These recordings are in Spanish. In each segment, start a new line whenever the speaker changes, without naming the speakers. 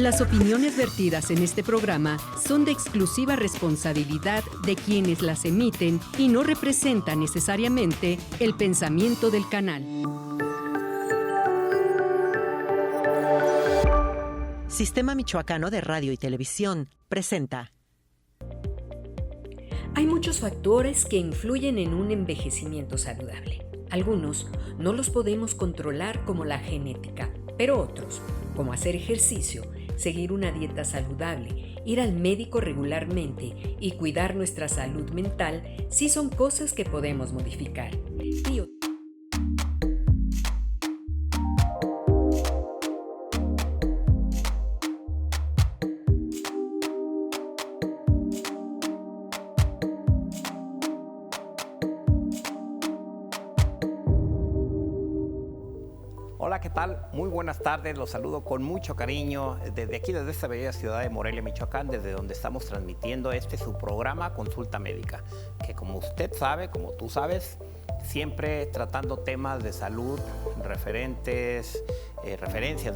Las opiniones vertidas en este programa son de exclusiva responsabilidad de quienes las emiten y no representan necesariamente el pensamiento del canal.
Sistema Michoacano de Radio y Televisión presenta.
Hay muchos factores que influyen en un envejecimiento saludable. Algunos no los podemos controlar, como la genética, pero otros, como hacer ejercicio, seguir una dieta saludable, ir al médico regularmente y cuidar nuestra salud mental, sí son cosas que podemos modificar.
Hola, ¿qué tal? Muy buenas tardes, los saludo con mucho cariño desde aquí, desde esta bella ciudad de Morelia, Michoacán, desde donde estamos transmitiendo su programa Consulta Médica, que como usted sabe, como tú sabes, siempre tratando temas de salud, referencias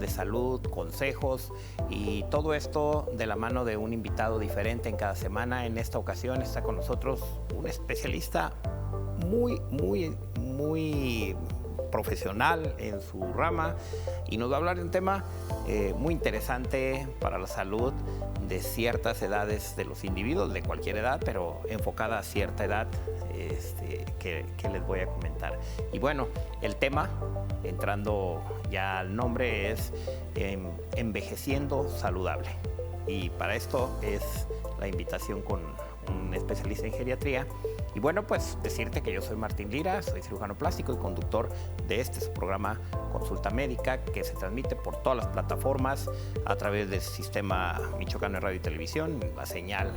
de salud, consejos y todo esto de la mano de un invitado diferente en cada semana. En esta ocasión está con nosotros un especialista muy profesional en su rama y nos va a hablar de un tema muy interesante para la salud de ciertas edades de los individuos, de cualquier edad, pero enfocada a cierta edad que les voy a comentar. Y bueno, el tema, entrando ya al nombre, es envejeciendo saludable. Y para esto es la invitación con un especialista en geriatría. Y bueno, pues decirte que yo soy Martín Lira, soy cirujano plástico y conductor de su programa Consulta Médica, que se transmite por todas las plataformas a través del Sistema Michoacano de Radio y Televisión, la señal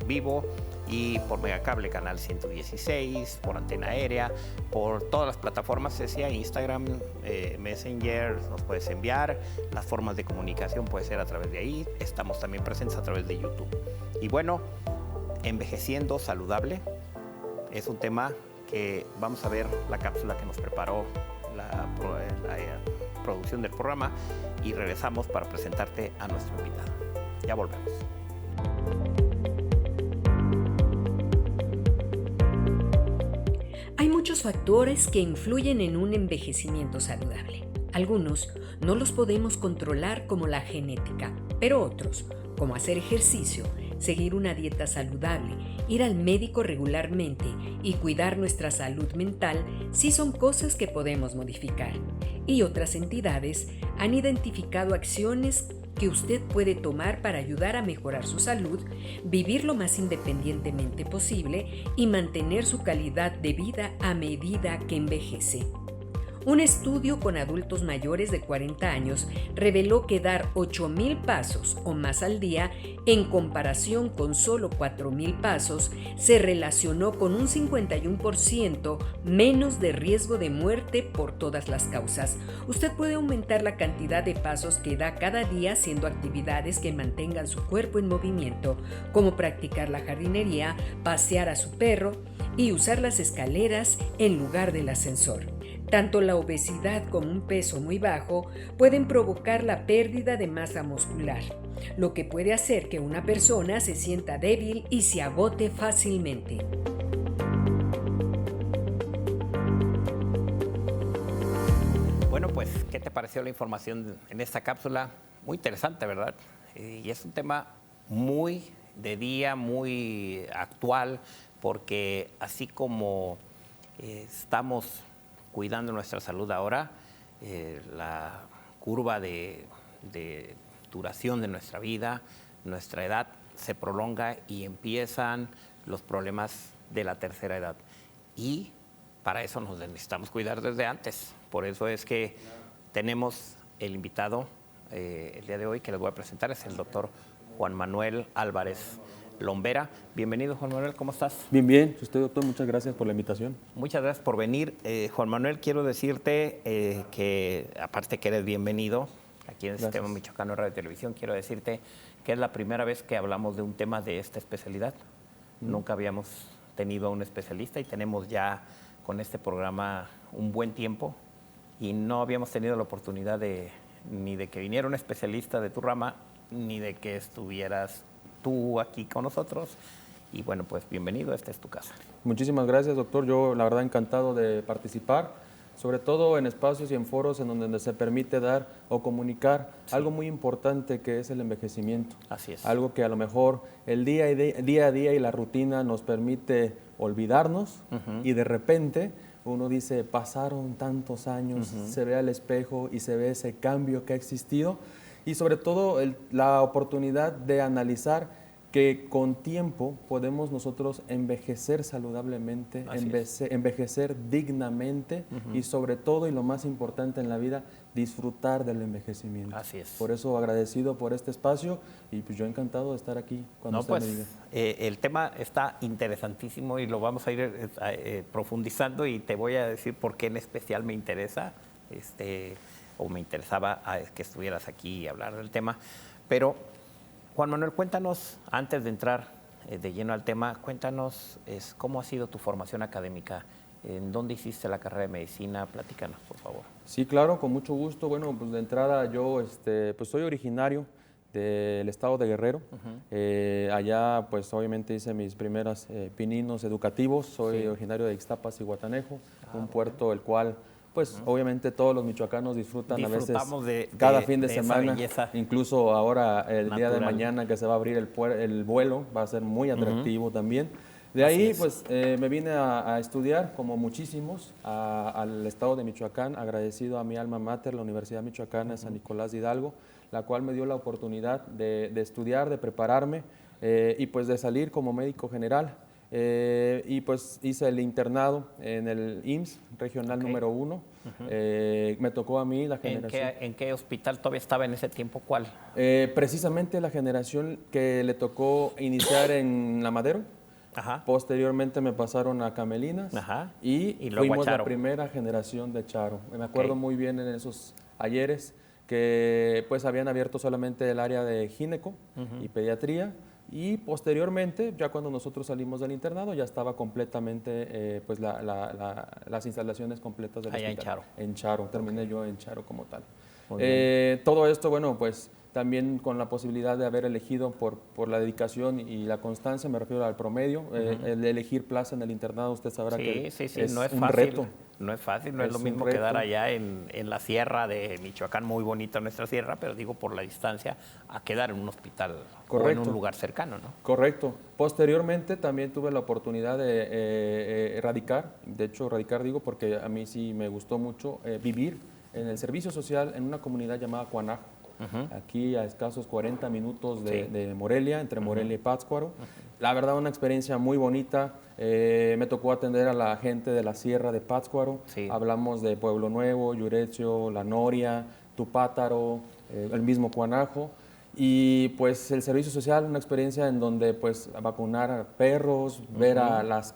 vivo, y por Megacable Canal 116, por antena aérea, por todas las plataformas, decía, Instagram, Messenger, nos puedes enviar, las formas de comunicación puede ser a través de ahí, estamos también presentes a través de YouTube. Y bueno, envejeciendo saludable es un tema que vamos a ver la cápsula que nos preparó la producción del programa y regresamos para presentarte a nuestro invitado. Ya volvemos.
Hay muchos factores que influyen en un envejecimiento saludable. Algunos no los podemos controlar, como la genética, pero otros, como hacer ejercicio, seguir una dieta saludable, ir al médico regularmente y cuidar nuestra salud mental, sí son cosas que podemos modificar. Y otras entidades han identificado acciones que usted puede tomar para ayudar a mejorar su salud, vivir lo más independientemente posible y mantener su calidad de vida a medida que envejece. Un estudio con adultos mayores de 40 años reveló que dar 8,000 pasos o más al día, en comparación con solo 4,000 pasos, se relacionó con un 51% menos de riesgo de muerte por todas las causas. Usted puede aumentar la cantidad de pasos que da cada día haciendo actividades que mantengan su cuerpo en movimiento, como practicar la jardinería, pasear a su perro y usar las escaleras en lugar del ascensor. Tanto la obesidad como un peso muy bajo pueden provocar la pérdida de masa muscular, lo que puede hacer que una persona se sienta débil y se agote fácilmente.
Bueno, pues, ¿qué te pareció la información en esta cápsula? Muy interesante, ¿verdad? Y es un tema muy de día, muy actual, porque así como estamos cuidando nuestra salud ahora, la curva de duración de nuestra vida, nuestra edad se prolonga y empiezan los problemas de la tercera edad. Y para eso nos necesitamos cuidar desde antes. Por eso es que tenemos el invitado el día de hoy que les voy a presentar, es el doctor Juan Manuel Álvarez Lombera. Bienvenido, Juan Manuel, ¿cómo estás?
Bien, usted, doctor, muchas gracias por la invitación.
Muchas gracias por venir. Juan Manuel, quiero decirte que, aparte que eres bienvenido aquí en el Sistema Michoacano de Radio y Televisión, quiero decirte que es la primera vez que hablamos de un tema de esta especialidad. Nunca habíamos tenido a un especialista y tenemos ya con este programa un buen tiempo y no habíamos tenido la oportunidad de ni de que viniera un especialista de tu rama, ni de que estuvieras tú aquí con nosotros. Y bueno, pues bienvenido, esta es tu casa.
Muchísimas gracias, doctor. Yo, la verdad, encantado de participar, sobre todo en espacios y en foros en donde se permite dar o comunicar algo muy importante que es el envejecimiento.
Así es.
Algo que a lo mejor el día a día y la rutina nos permite olvidarnos y de repente uno dice, pasaron tantos años, se ve al espejo y se ve ese cambio que ha existido y sobre todo la oportunidad de analizar que con tiempo podemos nosotros envejecer saludablemente, envejecer dignamente y sobre todo, y lo más importante en la vida, disfrutar del envejecimiento.
Así es.
Por eso agradecido por este espacio y pues yo encantado de estar aquí cuando usted me diga.
El tema está interesantísimo y lo vamos a ir profundizando y te voy a decir por qué en especial me interesa, o me interesaba que estuvieras aquí y hablar del tema, pero Juan Manuel, cuéntanos, antes de entrar de lleno al tema, cuéntanos cómo ha sido tu formación académica, en dónde hiciste la carrera de medicina, platícanos, por favor.
Sí, claro, con mucho gusto. Bueno, pues de entrada yo pues soy originario del estado de Guerrero. Allá pues obviamente hice mis primeros pininos educativos. Soy originario de Ixtapas y Guatanejo, un puerto el cual pues obviamente todos los michoacanos disfrutan a veces cada fin de semana, incluso ahora el día de mañana que se va a abrir el vuelo, va a ser muy atractivo también. De ahí pues me vine a estudiar, como muchísimos, al estado de Michoacán, agradecido a mi alma mater, la Universidad Michoacana de San Nicolás de Hidalgo, la cual me dio la oportunidad de estudiar, de prepararme y pues de salir como médico general. Y pues hice el internado en el IMSS regional número 1. Me tocó a mí la generación.
¿En qué hospital todavía estaba en ese tiempo? ¿Cuál?
Precisamente la generación que le tocó iniciar en La Madero. Posteriormente me pasaron a Camelinas y fuimos la primera generación de Charo. Me acuerdo muy bien en esos ayeres que pues habían abierto solamente el área de gineco y pediatría. Y posteriormente, ya cuando nosotros salimos del internado, ya estaba completamente pues las instalaciones completas del hospital.
En Charo.
En Charo, terminé yo en Charo como tal. Todo esto, bueno, pues también con la posibilidad de haber elegido por la dedicación y la constancia, me refiero al promedio, el elegir plaza en el internado, usted sabrá que es
no es
un
fácil,
reto.
No es fácil, no es lo mismo quedar allá en la sierra de Michoacán, muy bonita nuestra sierra, pero digo por la distancia, a quedar en un hospital o en un lugar cercano, ¿no?
Correcto. Posteriormente también tuve la oportunidad de radicar, de hecho radicar digo porque a mí sí me gustó mucho vivir en el servicio social en una comunidad llamada Cuanajo. Aquí a escasos 40 minutos de Morelia, entre Morelia y Pátzcuaro. La verdad, una experiencia muy bonita. Me tocó atender a la gente de la sierra de Pátzcuaro. Hablamos de Pueblo Nuevo, Yurecio, La Noria, Tupátaro, el mismo Cuanajo. Y pues el servicio social, una experiencia en donde pues vacunar a perros, ver a las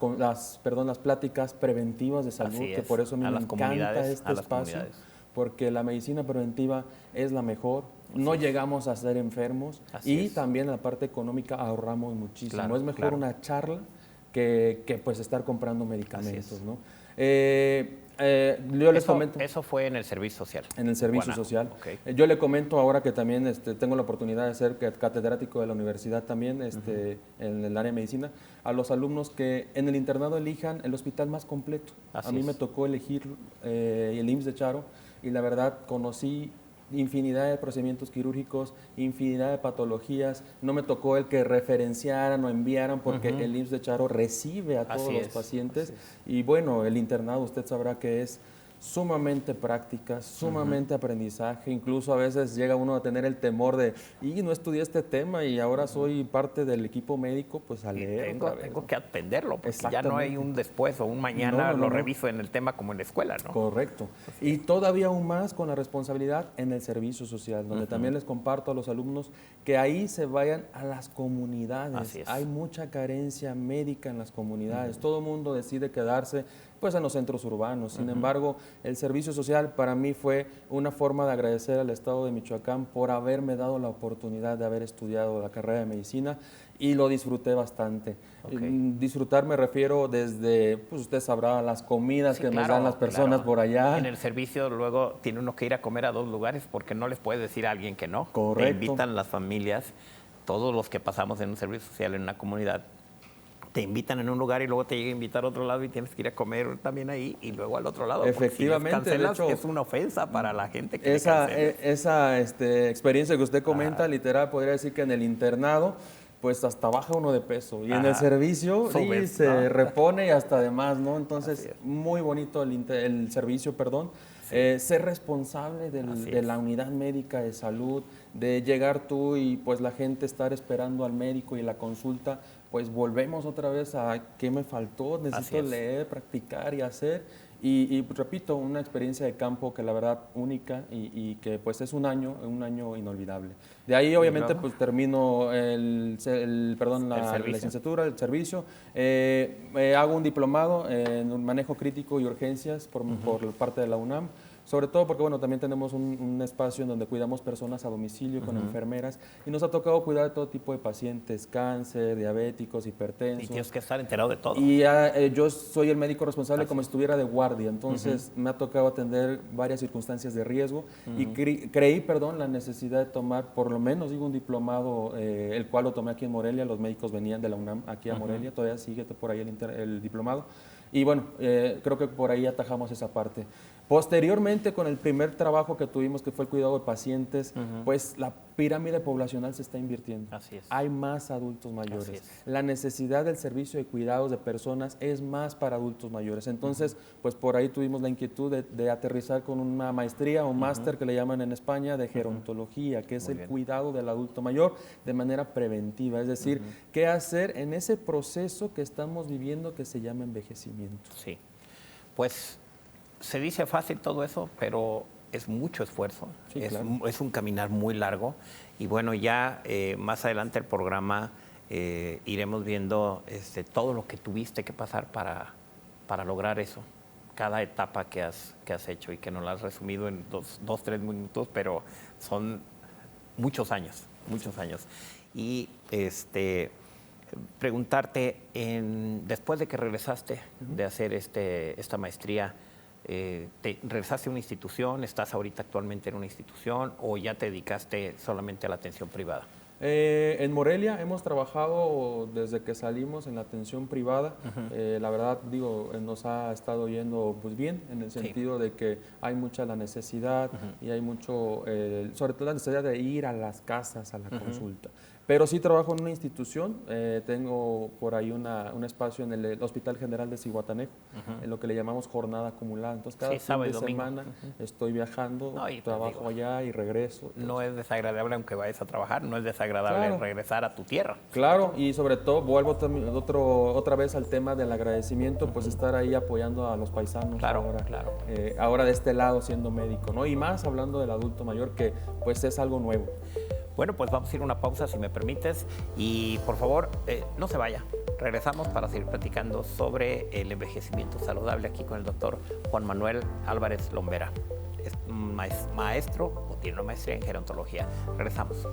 pláticas preventivas de salud, que por eso a mí me encanta este espacio, porque la medicina preventiva es la mejor. No llegamos a ser enfermos y también en la parte económica ahorramos muchísimo. Es mejor una charla que pues estar comprando medicamentos, ¿no? Yo les comento.
Eso fue en el servicio social.
En el servicio social. Yo le comento ahora que también tengo la oportunidad de ser catedrático de la universidad también en el área de medicina, a los alumnos que en el internado elijan el hospital más completo. A mí me tocó elegir el IMSS de Charo y la verdad conocí infinidad de procedimientos quirúrgicos, infinidad de patologías. No me tocó el que referenciaran o enviaran porque el IMSS de Charo recibe a todos los pacientes. Y bueno, el internado usted sabrá que es sumamente práctica, sumamente aprendizaje, incluso a veces llega uno a tener el temor de, y no estudié este tema y ahora soy parte del equipo médico, pues a leer.
Tengo que atenderlo, porque ya no hay un después o un mañana, lo reviso en el tema como en la escuela, ¿no?
Correcto. Y todavía aún más con la responsabilidad en el servicio social, donde también les comparto a los alumnos que ahí se vayan a las comunidades. Hay mucha carencia médica en las comunidades, todo el mundo decide quedarse pues en los centros urbanos. Sin embargo, el servicio social para mí fue una forma de agradecer al Estado de Michoacán por haberme dado la oportunidad de haber estudiado la carrera de medicina y lo disfruté bastante. Disfrutar me refiero desde, pues usted sabrá, las comidas que nos dan las personas por allá.
En el servicio luego tiene uno que ir a comer a 2 lugares porque no les puede decir a alguien que no.
Correcto.
Te invitan las familias, todos los que pasamos en un servicio social en una comunidad, te invitan en un lugar y luego te llega a invitar a otro lado y tienes que ir a comer también ahí y luego al otro lado.
Efectivamente,
si les cancelas,
de hecho,
es una ofensa para la gente que
esa experiencia que usted comenta, literal, podría decir que en el internado, pues hasta baja uno de peso y en el servicio
Subes,
se
¿no?
repone y hasta de más, ¿no? Entonces, muy bonito el servicio, perdón. Ser responsable de la unidad médica de salud, de llegar tú y pues la gente estar esperando al médico y la consulta, pues volvemos otra vez a qué me faltó, necesito leer, practicar y hacer. Y repito, una experiencia de campo que la verdad única y que pues es un año inolvidable. De ahí obviamente pues termino la licenciatura, el servicio, hago un diplomado en manejo crítico y urgencias por parte de la UNAM. Sobre todo porque, bueno, también tenemos un espacio en donde cuidamos personas a domicilio con enfermeras y nos ha tocado cuidar de todo tipo de pacientes, cáncer, diabéticos, hipertensos.
Y tienes que estar enterado de todo.
Y yo soy el médico responsable como si estuviera de guardia, entonces me ha tocado atender varias circunstancias de riesgo y creí, la necesidad de tomar por lo menos, un diplomado, el cual lo tomé aquí en Morelia, los médicos venían de la UNAM aquí a Morelia, todavía sigue por ahí el diplomado. Y bueno, creo que por ahí atajamos esa parte. Posteriormente, con el primer trabajo que tuvimos, que fue el cuidado de pacientes, pues la pirámide poblacional se está invirtiendo.
Así es.
Hay más adultos mayores. La necesidad del servicio de cuidados de personas es más para adultos mayores. Entonces, pues por ahí tuvimos la inquietud de aterrizar con una maestría o máster que le llaman en España de gerontología, que es el cuidado del adulto mayor de manera preventiva. Es decir, qué hacer en ese proceso que estamos viviendo que se llama envejecimiento.
Sí, pues se dice fácil todo eso, pero es mucho esfuerzo, es un caminar muy largo y bueno, ya más adelante el programa iremos viendo todo lo que tuviste que pasar para lograr eso, cada etapa que has hecho y que nos la has resumido en 2-3 minutos, pero son muchos años. Y preguntarte, después de que regresaste de hacer esta maestría, ¿te regresaste a una institución? ¿Estás ahorita actualmente en una institución o ya te dedicaste solamente a la atención privada?
En Morelia hemos trabajado desde que salimos en la atención privada. La verdad, nos ha estado yendo pues bien, en el sentido de que hay mucha la necesidad y hay mucho, sobre todo la necesidad de ir a las casas a la consulta. Pero sí trabajo en una institución, tengo por ahí un espacio en el Hospital General de Zihuatanejo, en lo que le llamamos jornada acumulada. Entonces cada fin de semana estoy viajando, trabajo allá y regreso.
No es desagradable aunque vayas a trabajar, no es desagradable regresar a tu tierra.
Claro, y sobre todo vuelvo otra vez al tema del agradecimiento, pues estar ahí apoyando a los paisanos ahora de este lado siendo médico, ¿no? Y más hablando del adulto mayor que pues es algo nuevo.
Bueno, pues vamos a ir a una pausa, si me permites, y por favor, no se vaya. Regresamos para seguir platicando sobre el envejecimiento saludable aquí con el doctor Juan Manuel Álvarez Lombera. Es maestro o tiene una maestría en gerontología. Regresamos.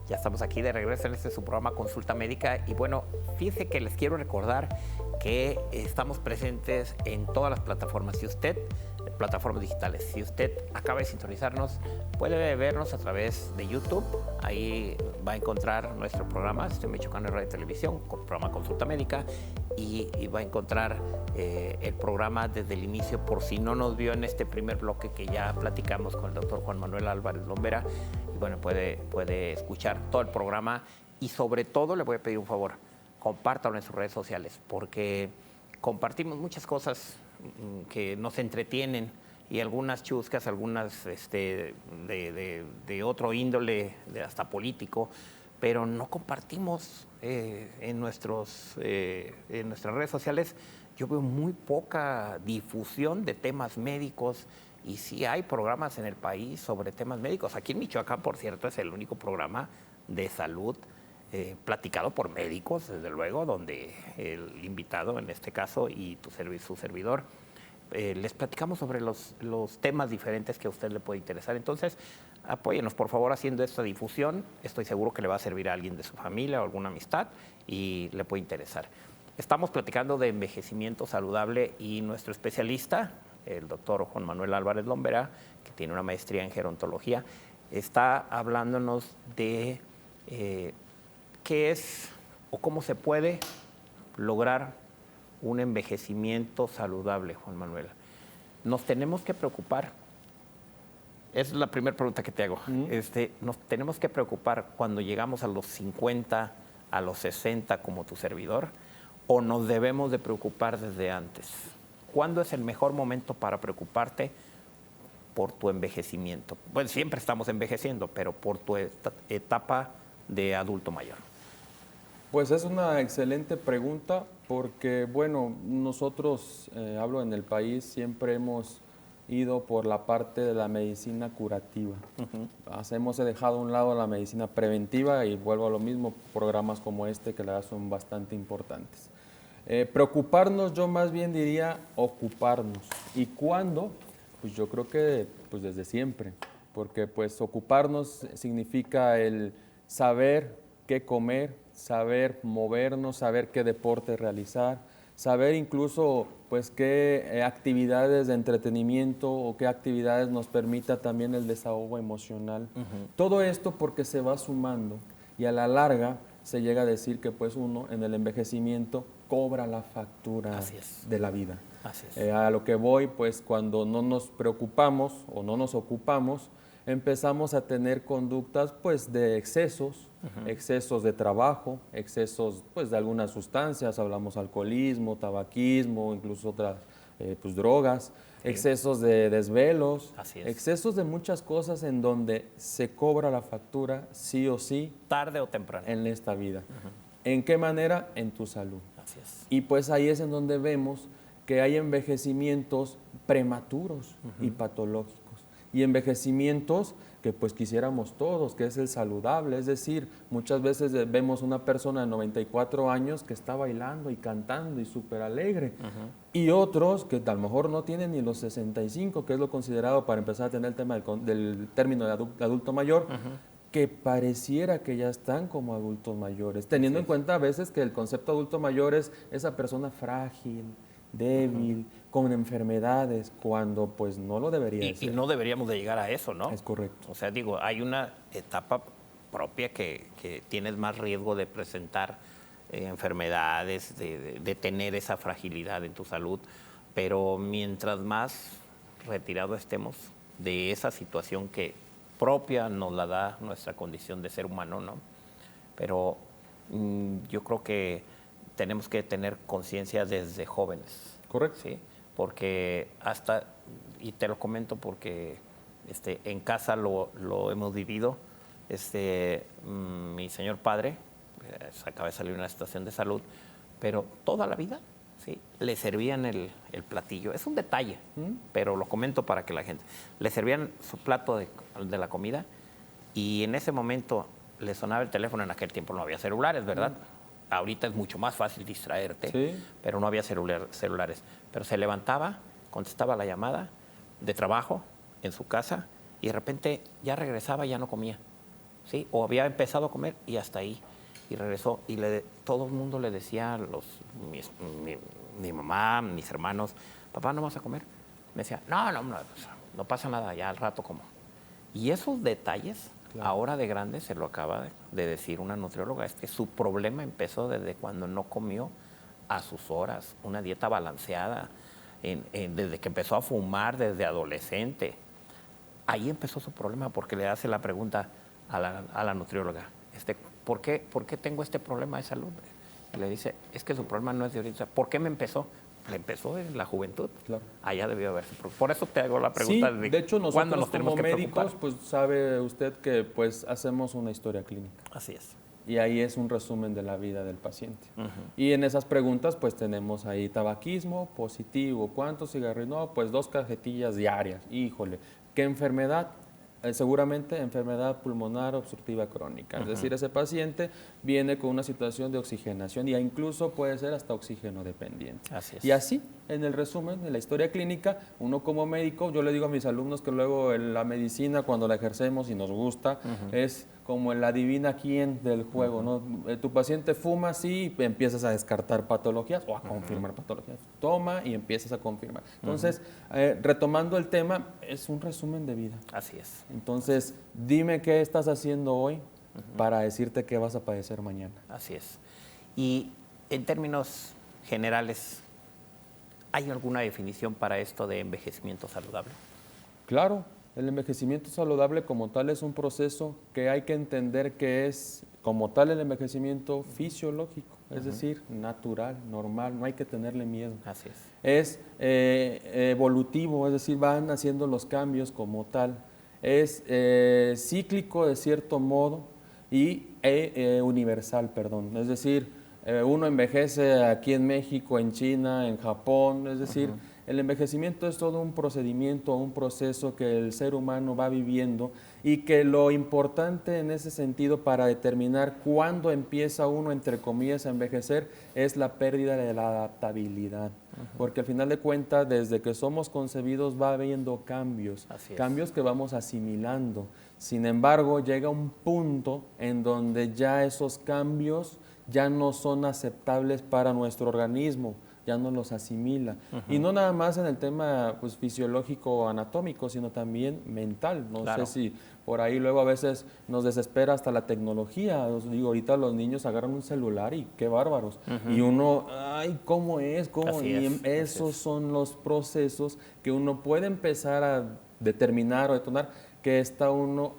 Ya estamos aquí de regreso en su programa Consulta Médica y bueno, fíjense que les quiero recordar que estamos presentes en todas las plataformas. Plataformas digitales. Si usted acaba de sintonizarnos, puede vernos a través de YouTube. Ahí va a encontrar nuestro programa, Michoacano de Radio y Televisión, programa Consulta Médica, y va a encontrar el programa desde el inicio, por si no nos vio en este primer bloque que ya platicamos con el doctor Juan Manuel Álvarez Lombera. Y bueno, puede escuchar todo el programa y sobre todo le voy a pedir un favor, compártalo en sus redes sociales, porque compartimos muchas cosas que nos entretienen y algunas chuscas, algunas de otro índole, hasta político, pero no compartimos en nuestras redes sociales. Yo veo muy poca difusión de temas médicos, y sí hay programas en el país sobre temas médicos. Aquí en Michoacán, por cierto, es el único programa de salud platicado por médicos, desde luego, donde el invitado, en este caso, y su servidor, les platicamos sobre los temas diferentes que a usted le puede interesar. Entonces, apóyenos, por favor, haciendo esta difusión. Estoy seguro que le va a servir a alguien de su familia o alguna amistad y le puede interesar. Estamos platicando de envejecimiento saludable y nuestro especialista, el doctor Juan Manuel Álvarez Lombera, que tiene una maestría en gerontología, está hablándonos de qué es o cómo se puede lograr un envejecimiento saludable, Juan Manuel. Nos tenemos que preocupar, esa es la primera pregunta que te hago, nos tenemos que preocupar cuando llegamos a los 50, a los 60 como tu servidor, o nos debemos de preocupar desde antes. ¿Cuándo es el mejor momento para preocuparte por tu envejecimiento? Bueno, siempre estamos envejeciendo, pero por tu etapa de adulto mayor.
Pues es una excelente pregunta porque, bueno, nosotros, hablo en el país, siempre hemos ido por la parte de la medicina curativa. Hemos dejado a un lado la medicina preventiva y vuelvo a lo mismo, programas como este que la verdad son bastante importantes. Preocuparnos, yo más bien diría ocuparnos. ¿Y cuándo? Pues yo creo que pues desde siempre, porque pues ocuparnos significa el saber qué comer, saber movernos, saber qué deporte realizar, saber incluso pues qué actividades de entretenimiento o qué actividades nos permita también el desahogo emocional. Todo esto porque se va sumando y a la larga se llega a decir que pues uno en el envejecimiento cobra la factura de la vida.
Así es.
A lo que voy, pues cuando no nos preocupamos o no nos ocupamos, empezamos a tener conductas pues de excesos, excesos de trabajo, excesos pues de algunas sustancias, hablamos alcoholismo, tabaquismo, incluso otras pues drogas, excesos de desvelos, excesos de muchas cosas en donde se cobra la factura sí o sí.
Tarde o temprano.
En esta vida. ¿En qué manera? En tu salud.
Así es.
Y pues ahí es en donde vemos que hay envejecimientos prematuros y patológicos. Y envejecimientos que pues quisiéramos todos, que es el saludable. Es decir, muchas veces vemos una persona de 94 años que está bailando y cantando y súper alegre. Y otros que a lo mejor no tienen ni los 65, que es lo considerado para empezar a tener el tema del término de adulto mayor, que pareciera que ya están como adultos mayores, teniendo en cuenta a veces que el concepto adulto mayor es esa persona frágil, débil, con enfermedades, cuando pues no lo debería ser.
Y no deberíamos de llegar a eso, ¿no?
Es correcto.
O sea, digo, hay una etapa propia que tienes más riesgo de presentar enfermedades, de tener esa fragilidad en tu salud, pero mientras más retirado estemos de esa situación que propia nos la da nuestra condición de ser humano, ¿no? Pero yo creo que tenemos que tener conciencia desde jóvenes.
Correcto.
¿Sí? Porque hasta, y te lo comento porque en casa lo hemos vivido, mi señor padre acaba de salir de una situación de salud, pero toda la vida ¿sí? le servían el platillo. Es un detalle, pero lo comento para que la gente... Le servían su plato de la comida y en ese momento le sonaba el teléfono. En aquel tiempo no había celulares, ¿verdad? Ahorita es mucho más fácil distraerte, pero no había celulares. Pero se levantaba, contestaba la llamada de trabajo en su casa y de repente ya regresaba y ya no comía, ¿sí? O había empezado a comer y hasta ahí. Y regresó y todo el mundo le decía, mi mamá, mis hermanos, papá, ¿no vas a comer? Me decía, no pasa nada, ya al rato como. Y esos detalles, ahora de grande, se lo acaba de decir una nutrióloga, es que su problema empezó desde cuando no comió a sus horas, una dieta balanceada, desde que empezó a fumar desde adolescente. Ahí empezó su problema porque le hace la pregunta a la nutrióloga, ¿por qué tengo este problema de salud? Y le dice, es que su problema no es de ahorita. ¿Por qué me empezó? le empezó en la juventud.
Claro.
Allá debió haber. Por eso te hago la pregunta
Sí, de hecho
cuándo
nosotros
nos tenemos
como
que
médicos,
preocupar.
pues sabe usted que pues hacemos una historia clínica.
Así es.
Y ahí es un resumen de la vida del paciente. Y en esas preguntas pues tenemos ahí tabaquismo, positivo, ¿cuántos cigarrillos? No, pues 2 cajetillas diarias. Híjole, ¿qué enfermedad? Seguramente enfermedad pulmonar obstructiva crónica. Es decir, ese paciente viene con una situación de oxigenación y incluso puede ser hasta oxígeno dependiente.
Así es.
Y así, en el resumen de la historia clínica, uno como médico, yo le digo a mis alumnos que luego en la medicina, cuando la ejercemos y nos gusta, es como el adivina quién del juego, ¿no? Tu paciente fuma, sí, y empiezas a descartar patologías o a confirmar patologías. Toma y empiezas a confirmar. Entonces, retomando el tema, es un resumen de vida.
Así es.
Entonces, dime qué estás haciendo hoy para decirte qué vas a padecer mañana.
Así es. Y en términos generales, ¿hay alguna definición para esto de envejecimiento saludable?
Claro, el envejecimiento saludable como tal es un proceso que hay que entender que es como tal el envejecimiento fisiológico, es decir, natural, normal, no hay que tenerle miedo.
Así es.
Es evolutivo, es decir, van haciendo los cambios como tal. Es cíclico de cierto modo y universal, perdón. Es decir, uno envejece aquí en México, en China, en Japón, es decir, el envejecimiento es todo un procedimiento, un proceso que el ser humano va viviendo y que lo importante en ese sentido para determinar cuándo empieza uno, entre comillas, a envejecer es la pérdida de la adaptabilidad. Porque al final de cuentas, desde que somos concebidos va habiendo cambios, cambios que vamos asimilando. Sin embargo, llega un punto en donde ya esos cambios ya no son aceptables para nuestro organismo, ya no los asimila. Y no nada más en el tema pues, fisiológico o anatómico, sino también mental. No sé si por ahí luego a veces nos desespera hasta la tecnología. Os digo, ahorita los niños agarran un celular y qué bárbaros. Y uno, ay, ¿cómo es? ¿Cómo? Y esos son los procesos que uno puede empezar a determinar o detonar que está uno,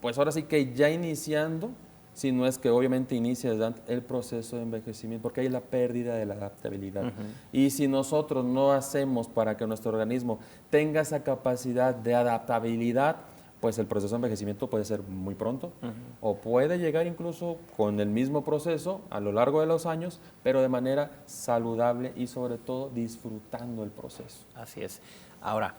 pues ahora sí que ya iniciando, si no es que obviamente inicia el proceso de envejecimiento, porque hay la pérdida de la adaptabilidad. Y si nosotros no hacemos para que nuestro organismo tenga esa capacidad de adaptabilidad, pues el proceso de envejecimiento puede ser muy pronto o puede llegar incluso con el mismo proceso a lo largo de los años, pero de manera saludable y sobre todo disfrutando el proceso.
Así es. Ahora,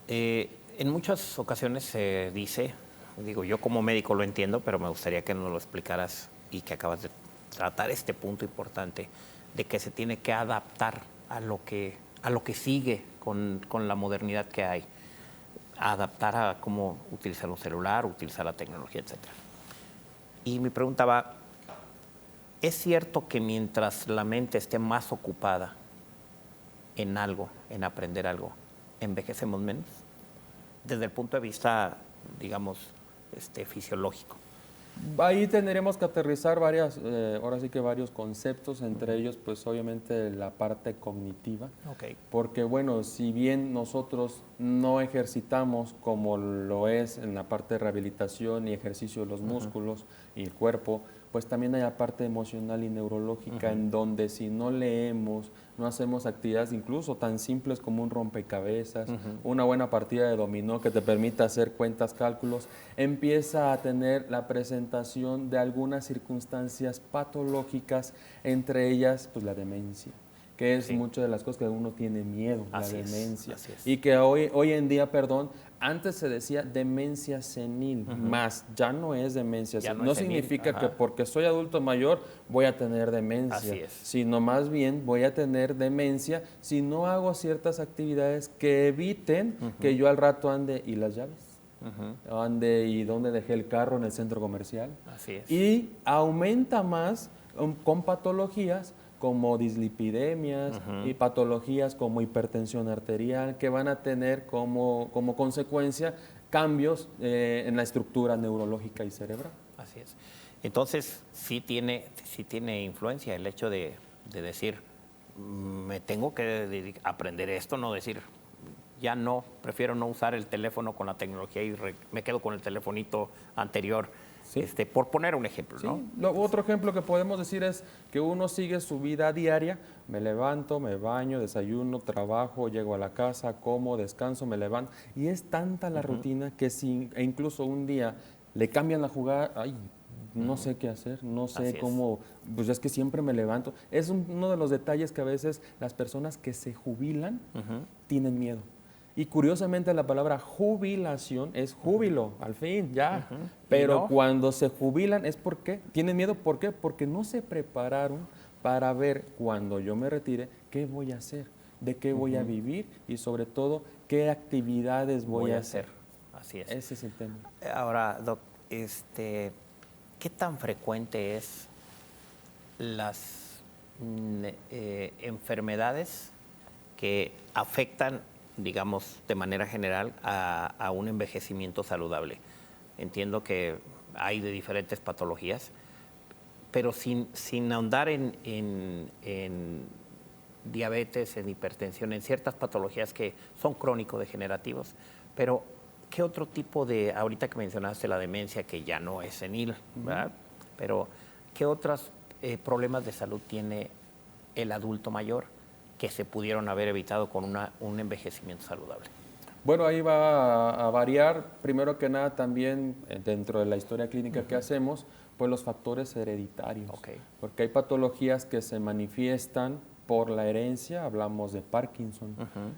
en muchas ocasiones se dice, digo, yo como médico lo entiendo, pero me gustaría que nos lo explicaras y que acabas de tratar este punto importante de que se tiene que adaptar a lo que sigue con la modernidad que hay, adaptar a cómo utilizar un celular, utilizar la tecnología, etc. Y mi pregunta va, ¿es cierto que mientras la mente esté más ocupada en algo, en aprender algo, envejecemos menos? Desde el punto de vista, digamos, fisiológico.
Ahí tendremos que aterrizar ahora sí que varios conceptos, entre ellos pues obviamente la parte cognitiva, porque bueno, si bien nosotros no ejercitamos como lo es en la parte de rehabilitación y ejercicio de los músculos y el cuerpo, pues también hay la parte emocional y neurológica en donde si no leemos, no hacemos actividades incluso tan simples como un rompecabezas, una buena partida de dominó que te permita hacer cuentas, cálculos, empieza a tener la presentación de algunas circunstancias patológicas, entre ellas pues la demencia, que es muchas de las cosas que uno tiene miedo, la demencia. Y que hoy en día, antes se decía demencia senil, más ya no es demencia senil. No significa que porque soy adulto mayor voy a tener demencia, sino más bien voy a tener demencia si no hago ciertas actividades que eviten que yo al rato ande y las llaves. Ande y dónde dejé el carro en el centro comercial. Y aumenta más con patologías como dislipidemias y patologías como hipertensión arterial que van a tener como consecuencia cambios en la estructura neurológica y cerebral.
Así es. Entonces, sí tiene influencia el hecho de decir, me tengo que aprender esto, no decir, ya no, prefiero no usar el teléfono con la tecnología y me quedo con el telefonito anterior.
Sí.
Por poner un ejemplo, ¿no?
Sí. Otro ejemplo que podemos decir es que uno sigue su vida diaria, me levanto, me baño, desayuno, trabajo, llego a la casa, como, descanso, me levanto, y es tanta la rutina que si incluso un día le cambian la jugada, ay, no sé qué hacer, no sé cómo, pues es que siempre me levanto. Es uno de los detalles que a veces las personas que se jubilan tienen miedo. Y curiosamente la palabra jubilación es júbilo, al fin, ya. Pero
no,
cuando se jubilan es porque tienen miedo, ¿por qué? Porque no se prepararon para ver cuando yo me retire qué voy a hacer, de qué voy a vivir y sobre todo qué actividades voy a hacer.
Así es.
Ese es el tema.
Ahora, Doc, ¿qué tan frecuente es las enfermedades que afectan, digamos, de manera general a un envejecimiento saludable? Entiendo que hay de diferentes patologías, pero sin ahondar en diabetes, en hipertensión, en ciertas patologías que son crónico-degenerativos, pero ¿qué otro tipo de, ahorita que mencionaste la demencia, que ya no es senil, ¿verdad? Pero ¿qué otros problemas de salud tiene el adulto mayor que se pudieron haber evitado con un envejecimiento saludable?
Bueno, ahí va a variar, primero que nada también dentro de la historia clínica que hacemos, pues los factores hereditarios, porque hay patologías que se manifiestan por la herencia, hablamos de Parkinson,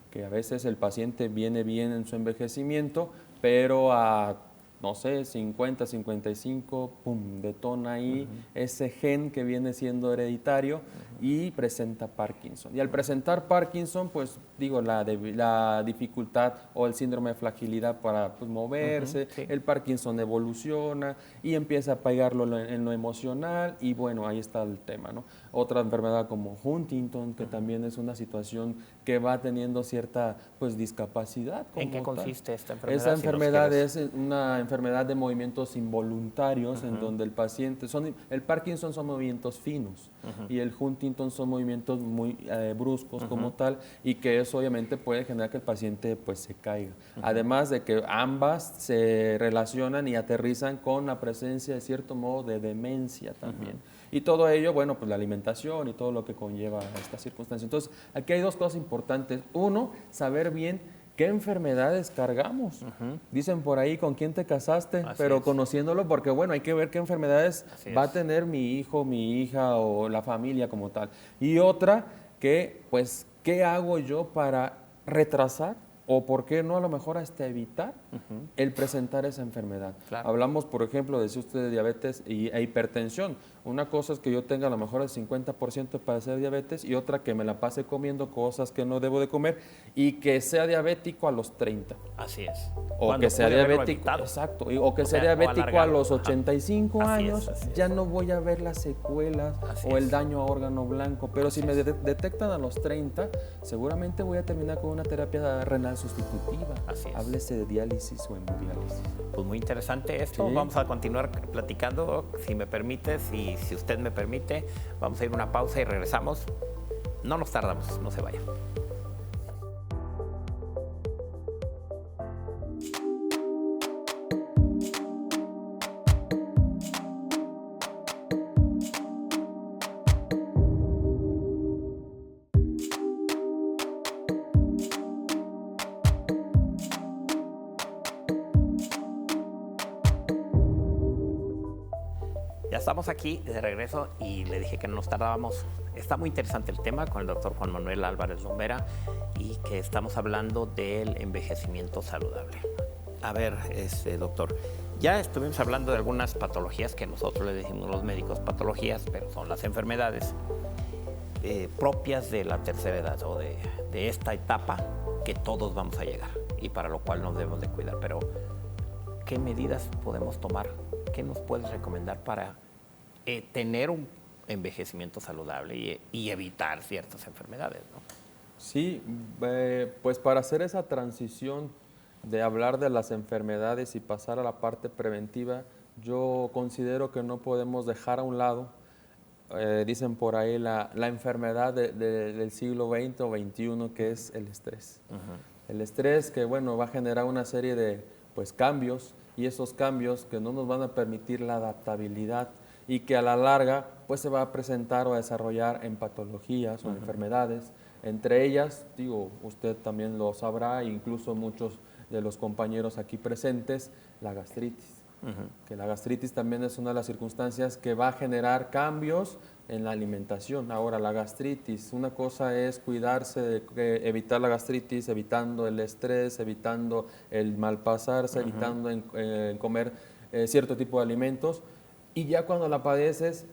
que a veces el paciente viene bien en su envejecimiento, pero a, no sé, 50, 55, pum, detona ahí ese gen que viene siendo hereditario y presenta Parkinson. Y al presentar Parkinson, pues digo, la dificultad o el síndrome de fragilidad para pues, moverse, el Parkinson evoluciona y empieza a pegarlo en lo emocional y bueno, ahí está el tema, ¿no? Otra enfermedad como Huntington, que también es una situación que va teniendo cierta pues discapacidad.
¿En qué consiste esta enfermedad?
Esa enfermedad es una enfermedad de movimientos involuntarios en donde el paciente, el Parkinson son movimientos finos y el Huntington son movimientos muy bruscos como tal y que eso obviamente puede generar que el paciente pues se caiga. Además de que ambas se relacionan y aterrizan con la presencia de cierto modo de demencia también. Y todo ello, bueno, pues la alimentación y todo lo que conlleva esta circunstancia. Entonces, aquí hay dos cosas importantes. Uno, saber bien qué enfermedades cargamos. Dicen por ahí con quién te casaste, pero conociéndolo, porque bueno, hay que ver qué enfermedades va a tener mi hijo, mi hija o la familia como tal. Y otra, que pues, ¿qué hago yo para retrasar o por qué no a lo mejor hasta evitar el presentar esa enfermedad? Hablamos, por ejemplo, decía usted de diabetes e hipertensión. Una cosa es que yo tenga a lo mejor el 50% de padecer diabetes y otra que me la pase comiendo cosas que no debo de comer y que sea diabético a los 30.
Así es.
O que sea diabético, exacto, o que sea diabético a los 85 años, ya no voy a ver las secuelas o el daño a órgano blanco, pero si me detectan a los 30, seguramente voy a terminar con una terapia renal sustitutiva. Háblese de diálisis o hemodiálisis.
Pues muy interesante esto, vamos a continuar platicando, si me permite, si usted me permite, vamos a ir a una pausa y regresamos. No nos tardamos, no se vayan. Ya estamos aquí de regreso y le dije que no nos tardábamos. Está muy interesante el tema con el doctor Juan Manuel Álvarez Lombera y que estamos hablando del envejecimiento saludable. A ver, doctor, ya estuvimos hablando de algunas patologías que nosotros le decimos los médicos patologías, pero son las enfermedades propias de la tercera edad o de esta etapa que todos vamos a llegar y para lo cual nos debemos de cuidar. Pero, ¿qué medidas podemos tomar? ¿Qué nos puedes recomendar para tener un envejecimiento saludable y evitar ciertas enfermedades, ¿no?
Sí, pues para hacer esa transición de hablar de las enfermedades y pasar a la parte preventiva, yo considero que no podemos dejar a un lado, dicen por ahí, la enfermedad del siglo XX o XXI, que es el estrés. El estrés que, bueno, va a generar una serie de pues, cambios y esos cambios que no nos van a permitir la adaptabilidad y que a la larga pues se va a presentar o a desarrollar en patologías o enfermedades. Entre ellas, digo, usted también lo sabrá, incluso muchos de los compañeros aquí presentes, la gastritis. Que la gastritis también es una de las circunstancias que va a generar cambios en la alimentación. Ahora, la gastritis, una cosa es cuidarse, evitar la gastritis, evitando el estrés, evitando el malpasarse, evitando comer cierto tipo de alimentos, y ya cuando la padeces,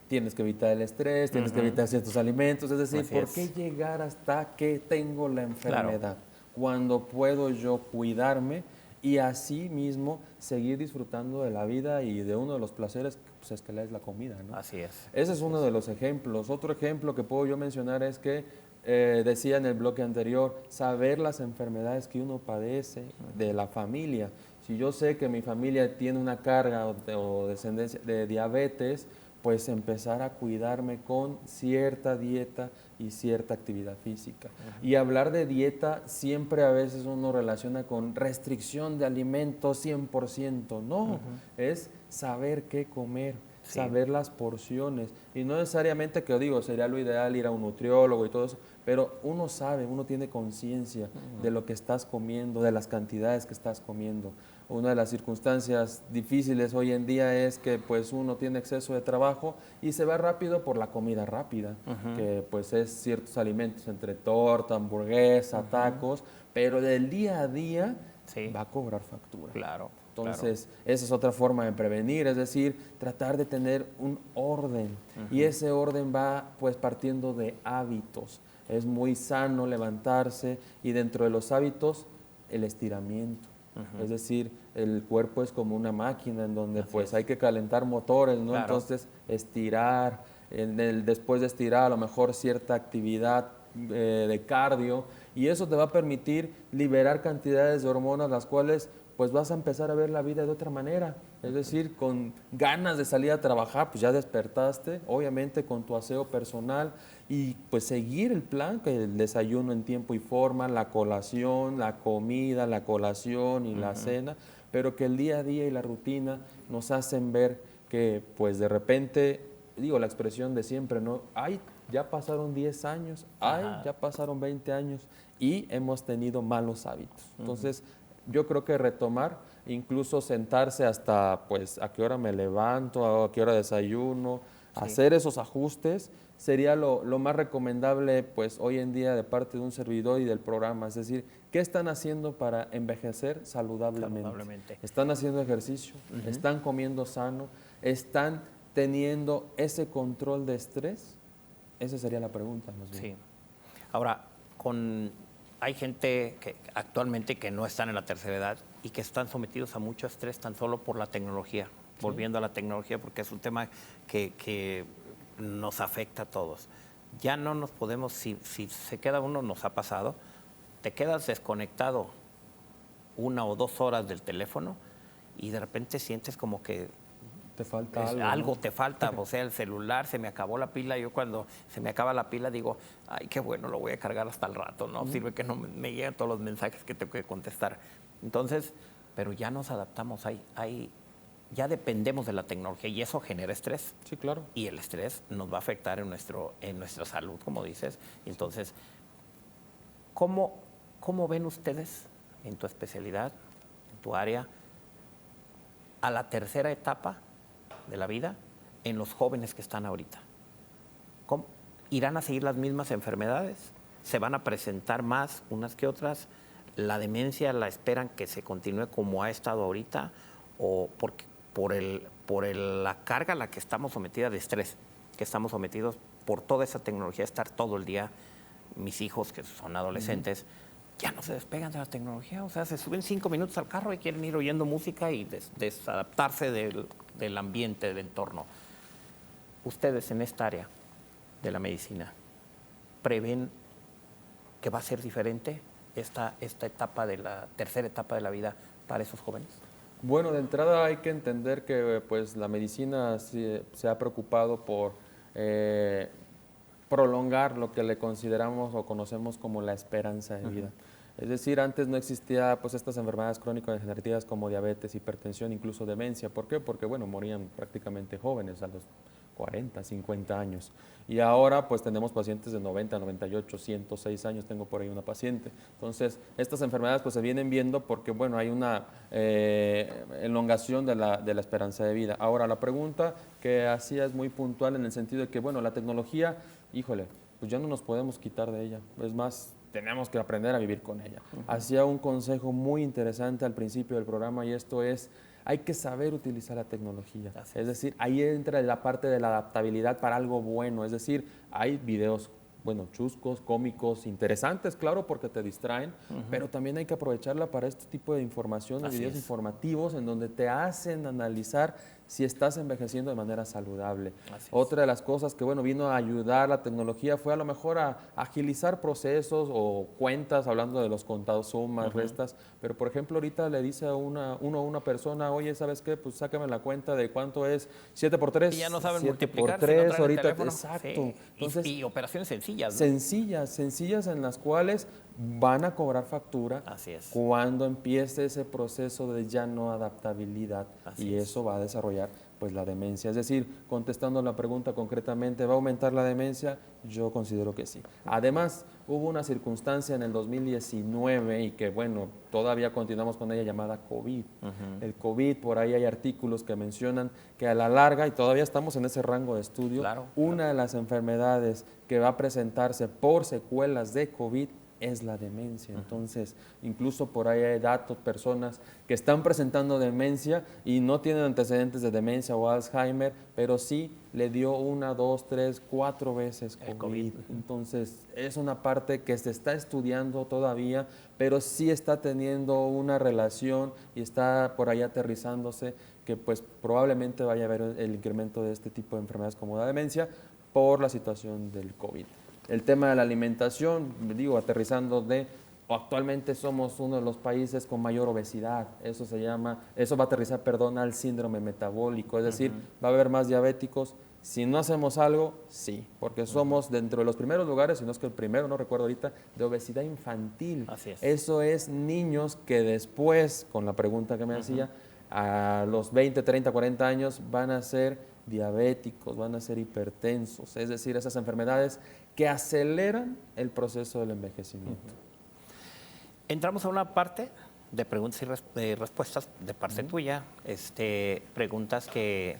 tienes que evitar el estrés, tienes que evitar ciertos alimentos, es decir, ¿por qué llegar hasta que tengo la enfermedad? Cuando puedo yo cuidarme y así mismo seguir disfrutando de la vida y de uno de los placeres, pues es que es la comida, ¿no?
Así es.
Ese es uno de los ejemplos. Otro ejemplo que puedo yo mencionar es que decía en el bloque anterior, saber las enfermedades que uno padece de la familia. Si yo sé que mi familia tiene una carga o descendencia de diabetes, pues empezar a cuidarme con cierta dieta y cierta actividad física. Y hablar de dieta siempre a veces uno relaciona con restricción de alimentos 100%. No, es saber qué comer, saber las porciones. Y no necesariamente, que digo, sería lo ideal ir a un nutriólogo y todo eso, pero uno sabe, uno tiene conciencia de lo que estás comiendo, de las cantidades que estás comiendo. Una de las circunstancias difíciles hoy en día es que pues uno tiene exceso de trabajo y se va rápido por la comida rápida, que pues es ciertos alimentos entre torta, hamburguesa, tacos, pero del día a día va a cobrar factura.
Claro.
Entonces, esa es otra forma de prevenir, es decir, tratar de tener un orden. Y ese orden va pues partiendo de hábitos. Es muy sano levantarse y dentro de los hábitos, el estiramiento. Es decir, el cuerpo es como una máquina en donde pues hay que calentar motores, ¿no? Entonces, estirar, después de estirar a lo mejor cierta actividad de cardio, y eso te va a permitir liberar cantidades de hormonas, las cuales pues vas a empezar a ver la vida de otra manera. Es decir, con ganas de salir a trabajar, pues ya despertaste, obviamente con tu aseo personal y pues seguir el plan, que el desayuno en tiempo y forma, la colación, la comida, la colación y la cena, pero que el día a día y la rutina nos hacen ver que pues de repente, digo la expresión de siempre, ¿no? Ay, ya pasaron 10 años, ay, ya pasaron 20 años y hemos tenido malos hábitos. Entonces, yo creo que retomar, incluso sentarse hasta pues a qué hora me levanto, a qué hora desayuno, hacer esos ajustes, sería lo más recomendable pues hoy en día de parte de un servidor y del programa. Es decir, ¿qué están haciendo para envejecer saludablemente? ¿Están haciendo ejercicio? ¿Están comiendo sano? ¿Están teniendo ese control de estrés? Esa sería la pregunta, más bien.
Sí. Ahora, hay gente que actualmente que no están en la tercera edad y que están sometidos a mucho estrés tan solo por la tecnología, volviendo a la tecnología, porque es un tema que nos afecta a todos. Ya no nos podemos, si se queda uno, nos ha pasado, te quedas desconectado 1 o 2 horas del teléfono y de repente sientes como que
te falta
algo, ¿no? Te falta, o sea, el celular, se me acabó la pila. Yo cuando se me acaba la pila digo, ay, qué bueno, lo voy a cargar hasta el rato, ¿no? Sirve que no me lleguen todos los mensajes que tengo que contestar. Entonces, pero ya nos adaptamos, ya dependemos de la tecnología y eso genera estrés.
Sí, claro.
Y el estrés nos va a afectar en nuestra salud, como dices. Entonces, ¿cómo ven ustedes en tu especialidad, en tu área, a la tercera etapa de la vida en los jóvenes que están ahorita? ¿Cómo? ¿Irán a seguir las mismas enfermedades? ¿Se van a presentar más unas que otras? ¿La demencia la esperan que se continúe como ha estado ahorita? ¿O por la carga a la que estamos sometidos de estrés, que estamos sometidos por toda esa tecnología, estar todo el día? Mis hijos, que son adolescentes, ya no se despegan de la tecnología, o sea, se suben 5 minutos al carro y quieren ir oyendo música y desadaptarse del ambiente, del entorno. Ustedes en esta área de la medicina, ¿prevén que va a ser diferente esta etapa de la tercera etapa de la vida para esos jóvenes?
Bueno, de entrada hay que entender que pues la medicina se ha preocupado por prolongar lo que le consideramos o conocemos como la esperanza de vida. Es decir, antes no existía pues estas enfermedades crónico-degenerativas como diabetes, hipertensión, incluso demencia. ¿Por qué? Porque bueno, morían prácticamente jóvenes a los 40, 50 años. Y ahora pues tenemos pacientes de 90, 98, 106 años, tengo por ahí una paciente. Entonces, estas enfermedades pues se vienen viendo porque bueno, hay una elongación de la esperanza de vida. Ahora, la pregunta que hacía es muy puntual en el sentido de que bueno, la tecnología, híjole, pues ya no nos podemos quitar de ella. Es más, tenemos que aprender a vivir con ella. Hacía un consejo muy interesante al principio del programa y esto es, hay que saber utilizar la tecnología. Es decir, ahí entra la parte de la adaptabilidad para algo bueno. Es decir, hay videos, bueno, chuscos, cómicos, interesantes, claro, porque te distraen, pero también hay que aprovecharla para este tipo de información, de videos informativos en donde te hacen analizar si estás envejeciendo de manera saludable. Otra de las cosas que, bueno, vino a ayudar la tecnología fue a lo mejor a agilizar procesos o cuentas, hablando de los contados, sumas, restas, pero por ejemplo ahorita le dice a una persona, oye, ¿sabes qué? Pues sácame la cuenta de cuánto es 7 por 3.
Y ya no saben
7
multiplicar.
por 3,
si no
ahorita,
teléfono.
exacto.
Sí.
Entonces,
Y operaciones sencillas, ¿no?
Sencillas en las cuales van a cobrar factura cuando empiece ese proceso de ya no adaptabilidad y eso va a desarrollar pues la demencia. Es decir, contestando la pregunta concretamente, ¿va a aumentar la demencia? Yo considero que sí. Además, hubo una circunstancia en el 2019 y que bueno, todavía continuamos con ella llamada COVID. El COVID, por ahí hay artículos que mencionan que a la larga, y todavía estamos en ese rango de estudio, una de las enfermedades que va a presentarse por secuelas de COVID es la demencia. Entonces, incluso por ahí hay datos, personas que están presentando demencia y no tienen antecedentes de demencia o Alzheimer, pero sí le dio 1, 2, 3, 4 veces COVID. Entonces, es una parte que se está estudiando todavía, pero sí está teniendo una relación y está por ahí aterrizándose que pues probablemente vaya a haber el incremento de este tipo de enfermedades como la demencia por la situación del COVID. El tema de la alimentación, digo, aterrizando actualmente somos uno de los países con mayor obesidad. Eso va a aterrizar, al síndrome metabólico. Es decir, va a haber más diabéticos. Si no hacemos algo, sí, porque somos dentro de los primeros lugares, si no es que el primero, no recuerdo ahorita, de obesidad infantil.
Así es.
Eso es niños que después, con la pregunta que me hacía, a los 20, 30, 40 años van a ser diabéticos, van a ser hipertensos, es decir, esas enfermedades que aceleran el proceso del envejecimiento.
Entramos a una parte de preguntas y respuestas de parte tuya, preguntas que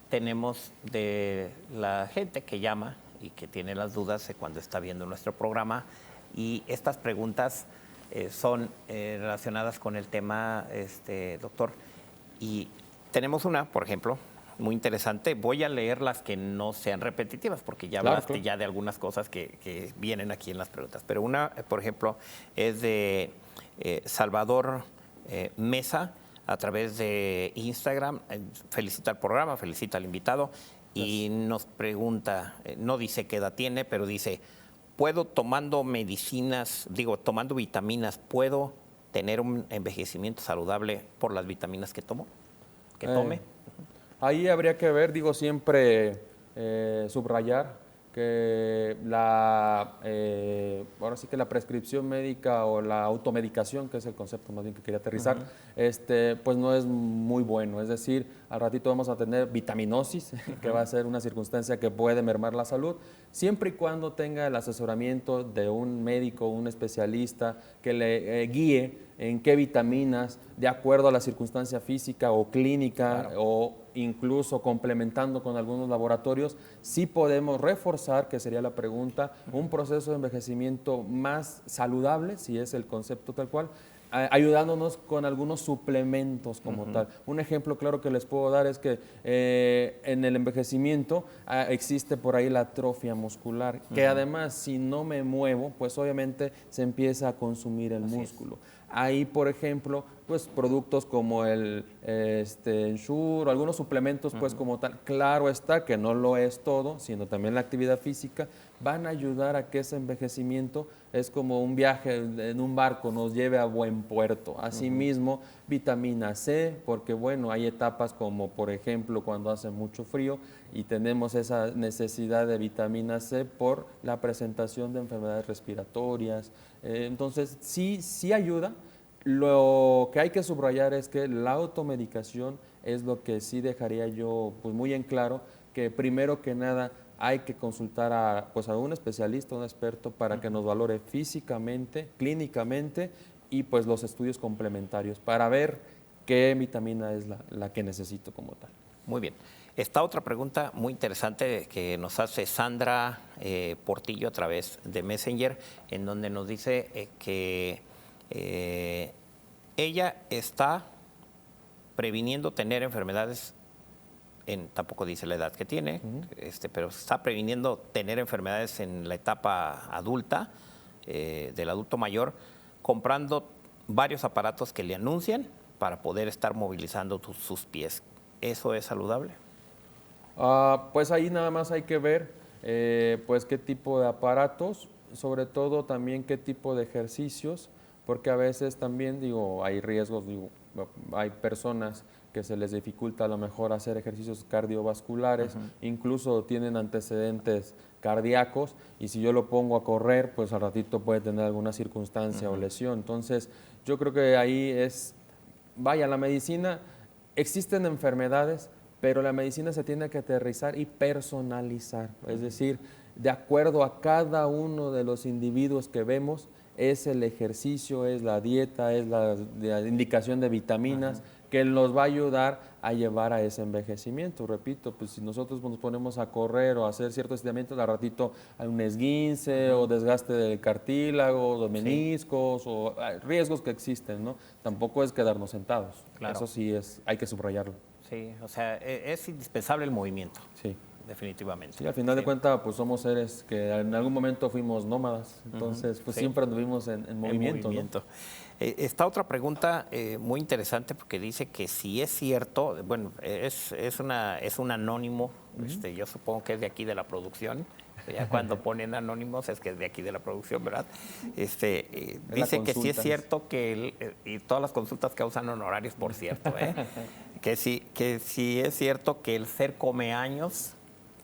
tenemos de la gente que llama y que tiene las dudas de cuando está viendo nuestro programa, y estas preguntas son relacionadas con el tema, doctor, y tenemos una, por ejemplo, muy interesante. Voy a leer las que no sean repetitivas, porque ya hablaste ya de algunas cosas que vienen aquí en las preguntas. Pero una, por ejemplo, es de Salvador Mesa, a través de Instagram. Felicita al programa, felicita al invitado y nos pregunta, no dice qué edad tiene, pero dice, ¿puedo tomando tomando vitaminas, puedo tener un envejecimiento saludable por las vitaminas que tomo? Que tome.
Ahí habría que ver, siempre subrayar que ahora sí que la prescripción médica o la automedicación, que es el concepto más bien que quería aterrizar, pues no es muy bueno. Es decir, al ratito vamos a tener vitaminosis, que va a ser una circunstancia que puede mermar la salud, siempre y cuando tenga el asesoramiento de un médico, un especialista, que le guíe en qué vitaminas, de acuerdo a la circunstancia física o clínica, o incluso complementando con algunos laboratorios, sí podemos reforzar, que sería la pregunta, un proceso de envejecimiento más saludable, si es el concepto tal cual, ayudándonos con algunos suplementos como tal. Un ejemplo claro que les puedo dar es que en el envejecimiento existe por ahí la atrofia muscular, que además si no me muevo, pues obviamente se empieza a consumir el músculo. Ahí, por ejemplo, pues productos como el Ensure, algunos suplementos, pues como tal, claro está que no lo es todo, sino también la actividad física, van a ayudar a que ese envejecimiento es como un viaje en un barco, nos lleve a buen puerto. Asimismo, vitamina C, porque bueno, hay etapas como por ejemplo cuando hace mucho frío, y tenemos esa necesidad de vitamina C por la presentación de enfermedades respiratorias. Entonces, sí ayuda. Lo que hay que subrayar es que la automedicación es lo que sí dejaría yo pues, muy en claro, que primero que nada hay que consultar a un especialista, un experto, para que nos valore físicamente, clínicamente y pues los estudios complementarios para ver qué vitamina es la que necesito como tal.
Muy bien. Esta otra pregunta muy interesante que nos hace Sandra Portillo a través de Messenger, en donde nos dice que ella está previniendo tener enfermedades, tampoco dice la edad que tiene, pero está previniendo tener enfermedades en la etapa adulta, del adulto mayor, comprando varios aparatos que le anuncian para poder estar movilizando sus pies. ¿Eso es saludable?
Pues ahí nada más hay que ver pues qué tipo de aparatos, sobre todo también qué tipo de ejercicios, porque a veces también hay riesgos, hay personas que se les dificulta a lo mejor hacer ejercicios cardiovasculares, incluso tienen antecedentes cardíacos, y si yo lo pongo a correr, pues al ratito puede tener alguna circunstancia o lesión. Entonces, yo creo que ahí la medicina, existen enfermedades, pero la medicina se tiene que aterrizar y personalizar, es decir, de acuerdo a cada uno de los individuos que vemos, es el ejercicio, es la dieta, es la indicación de vitaminas que nos va a ayudar a llevar a ese envejecimiento. Repito, pues si nosotros nos ponemos a correr o a hacer ciertos estiramientos, al ratito hay un esguince o desgaste del cartílago, de meniscos, o riesgos que existen, ¿no? Tampoco es quedarnos sentados. Claro. Eso sí hay que subrayarlo.
Sí, o sea, es indispensable el movimiento.
Sí.
Definitivamente.
Sí, al final de cuentas, pues somos seres que en algún momento fuimos nómadas, entonces pues siempre anduvimos en movimiento. ¿No?
Esta otra pregunta muy interesante, porque dice que si es cierto, bueno, es un anónimo, yo supongo que es de aquí de la producción, ya cuando ponen anónimos es que es de aquí de la producción, ¿verdad? Dice que sí es cierto que, y todas las consultas causan honorarios, por cierto, que sí es cierto que el ser come años,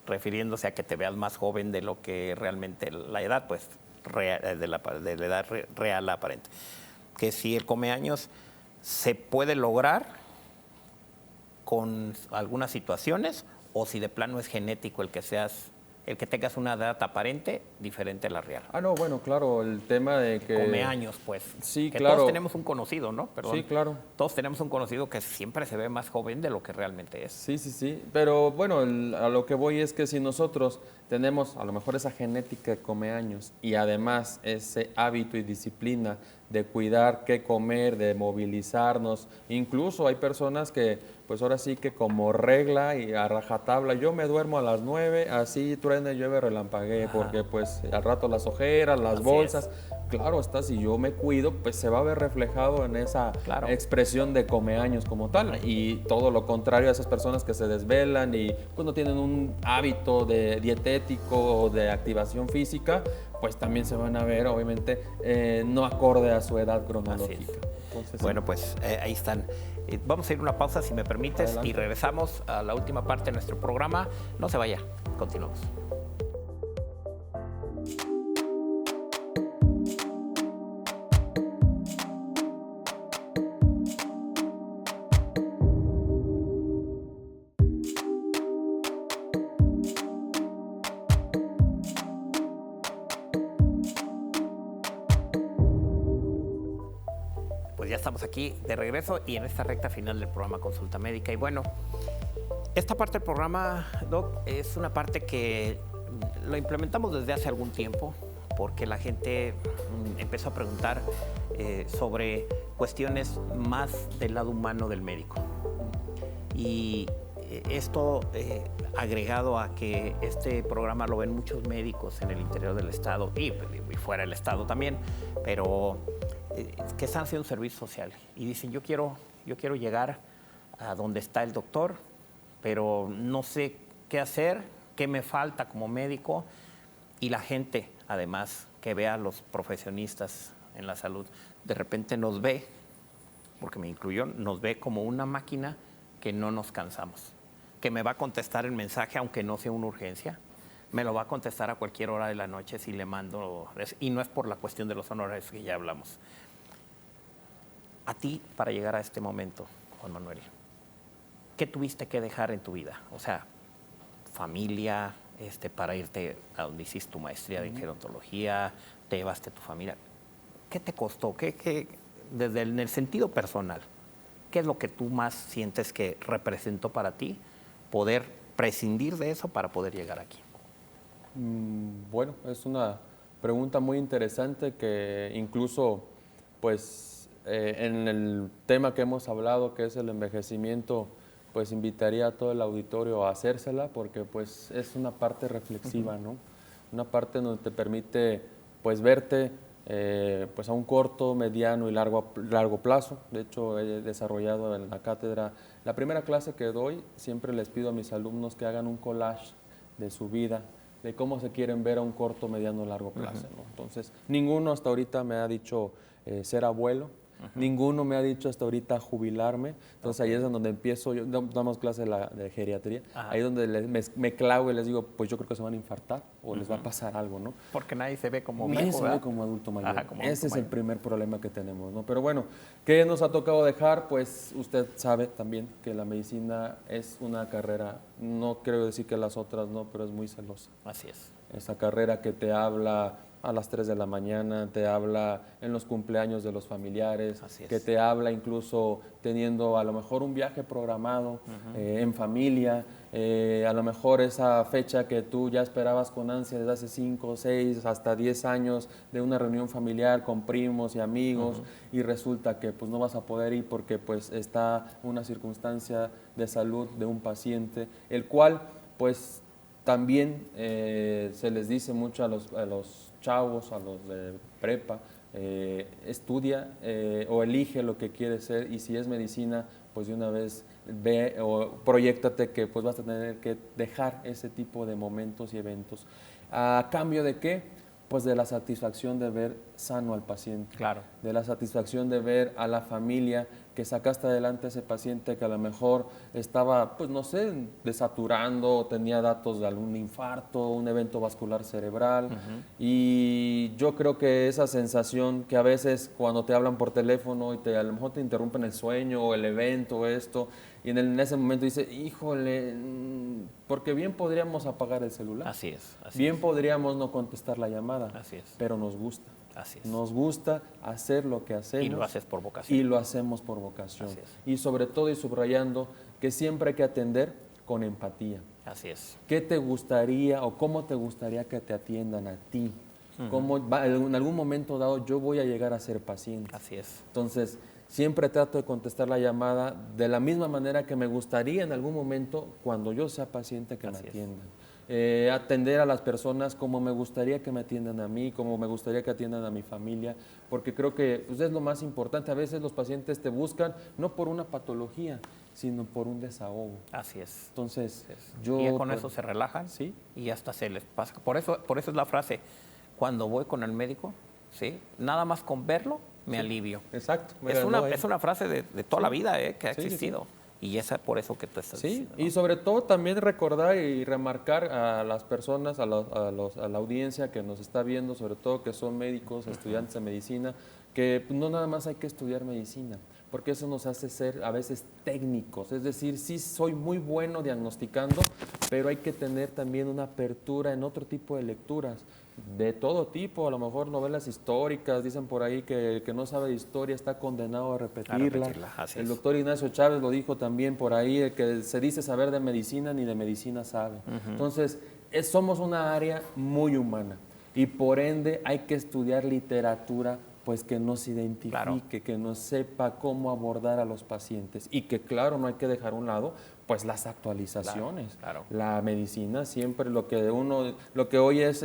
refiriéndose a que te veas más joven de lo que realmente la edad, pues, de la edad real aparente. Que si el comeaños se puede lograr con algunas situaciones, o si de plano es genético el que tengas una edad aparente diferente a la real.
No, bueno, claro, el tema de que...
Come años, pues.
Sí,
que
claro.
Todos tenemos un conocido, ¿no? Perdón.
Sí, claro.
Todos tenemos un conocido que siempre se ve más joven de lo que realmente es.
Sí. Pero bueno, a lo que voy es que si nosotros tenemos a lo mejor esa genética de come años y además ese hábito y disciplina de cuidar qué comer, de movilizarnos, incluso hay personas que pues ahora sí que como regla y a rajatabla, yo me duermo a las 9, así truene, llueve, relampaguee, porque pues al rato las ojeras, las bolsas, claro está, si yo me cuido, pues se va a ver reflejado en esa expresión de comeaños como tal, y todo lo contrario a esas personas que se desvelan y pues no tienen un hábito de dietético o de activación física, pues también se van a ver obviamente no acorde a su edad cronológica. Entonces,
bueno, pues ahí están. Vamos a ir a una pausa, si me permites, adelante. Y regresamos a la última parte de nuestro programa. No se vaya, continuamos. Pues ya estamos aquí de regreso y en esta recta final del programa Consulta Médica. Y bueno, esta parte del programa, Doc, es una parte que lo implementamos desde hace algún tiempo porque la gente empezó a preguntar sobre cuestiones más del lado humano del médico. Y esto agregado a que este programa lo ven muchos médicos en el interior del estado y fuera del estado también, pero que están haciendo un servicio social y dicen yo quiero llegar a donde está el doctor, pero no sé qué hacer, qué me falta como médico, y la gente además que ve a los profesionistas en la salud de repente nos ve, porque me incluyó, nos ve como una máquina que no nos cansamos. que me va a contestar el mensaje aunque no sea una urgencia. Me lo va a contestar a cualquier hora de la noche si le mando, y no es por la cuestión de los honorarios que ya hablamos. A ti, para llegar a este momento, Juan Manuel, ¿qué tuviste que dejar en tu vida? O sea, familia, para irte a donde hiciste tu maestría de gerontología, te llevaste a tu familia. ¿Qué te costó? Desde en el sentido personal, ¿qué es lo que tú más sientes que representó para ti poder prescindir de eso para poder llegar aquí?
Bueno, es una pregunta muy interesante que incluso, pues, en el tema que hemos hablado, que es el envejecimiento, pues invitaría a todo el auditorio a hacérsela porque pues es una parte reflexiva, ¿no? Una parte donde te permite pues verte pues a un corto, mediano y largo plazo. De hecho, he desarrollado en la cátedra, la primera clase que doy, siempre les pido a mis alumnos que hagan un collage de su vida, de cómo se quieren ver a un corto, mediano, largo plazo, ¿no? Entonces, ninguno hasta ahorita me ha dicho ser abuelo. Ninguno me ha dicho hasta ahorita jubilarme, entonces ahí es donde empiezo, damos clase de geriatría, ahí es donde me clavo y les digo, pues yo creo que se van a infartar o les va a pasar algo, ¿no?
Porque nadie se ve como
Nadie
viejo,
se ve como adulto mayor.
Como
Ese
adulto
es el
mayor.
primer problema que tenemos, ¿no? Pero bueno, ¿qué nos ha tocado dejar? Pues usted sabe también que la medicina es una carrera, no quiero decir que las otras no, pero es muy celosa.
Así es.
Esa carrera que te habla a las 3 de la mañana, te habla en los cumpleaños de los familiares, que te habla incluso teniendo a lo mejor un viaje programado en familia, a lo mejor esa fecha que tú ya esperabas con ansia desde hace 5, 6, hasta 10 años de una reunión familiar con primos y amigos y resulta que pues no vas a poder ir porque pues está una circunstancia de salud de un paciente, el cual pues también se les dice mucho a los chavos, a los de prepa, estudia o elige lo que quieres ser y si es medicina, pues de una vez ve o proyéctate que pues vas a tener que dejar ese tipo de momentos y eventos. ¿A cambio de qué? Pues de la satisfacción de ver sano al paciente,
claro,
de la satisfacción de ver a la familia que sacaste adelante a ese paciente que a lo mejor estaba, pues no sé, desaturando, tenía datos de algún infarto, un evento vascular cerebral. Y yo creo que esa sensación que a veces cuando te hablan por teléfono y a lo mejor te interrumpen el sueño o el evento o esto, y en ese momento dice, híjole, porque bien podríamos apagar el celular.
Así es.
Bien podríamos no contestar la llamada, pero nos gusta.
Así es.
Nos gusta hacer lo que hacemos.
Y lo haces por vocación.
Y lo hacemos por vocación. Y sobre todo y subrayando que siempre hay que atender con empatía.
Así es.
¿Qué te gustaría o cómo te gustaría que te atiendan a ti? ¿Cómo en algún momento dado yo voy a llegar a ser paciente?
Así es.
Entonces, siempre trato de contestar la llamada de la misma manera que me gustaría en algún momento cuando yo sea paciente que me atiendan. Atender a las personas como me gustaría que me atiendan a mí, como me gustaría que atiendan a mi familia, porque creo que pues, es lo más importante. A veces los pacientes te buscan no por una patología, sino por un desahogo.
Así es.
Entonces,
yo... Y con eso se relajan,
¿sí?
Y hasta se les pasa. Por eso es la frase, cuando voy con el médico, ¿sí? Nada más con verlo, me alivio.
Exacto.
Es una frase de toda la vida que ha existido. Y esa por eso que tú estás diciendo, ¿no?
Y sobre todo también recordar y remarcar a las personas, a la audiencia que nos está viendo, sobre todo que son médicos, estudiantes de medicina, que no nada más hay que estudiar medicina, porque eso nos hace ser a veces técnicos, es decir, sí soy muy bueno diagnosticando, pero hay que tener también una apertura en otro tipo de lecturas, de todo tipo, a lo mejor novelas históricas, dicen por ahí que el que no sabe de historia está condenado a repetirla. El doctor Ignacio Chávez lo dijo también por ahí, el que se dice saber de medicina ni de medicina sabe. Entonces, somos una área muy humana y por ende hay que estudiar literatura pues que nos identifique, que nos sepa cómo abordar a los pacientes y que claro, no hay que dejar a un lado pues las actualizaciones. La medicina siempre lo que hoy es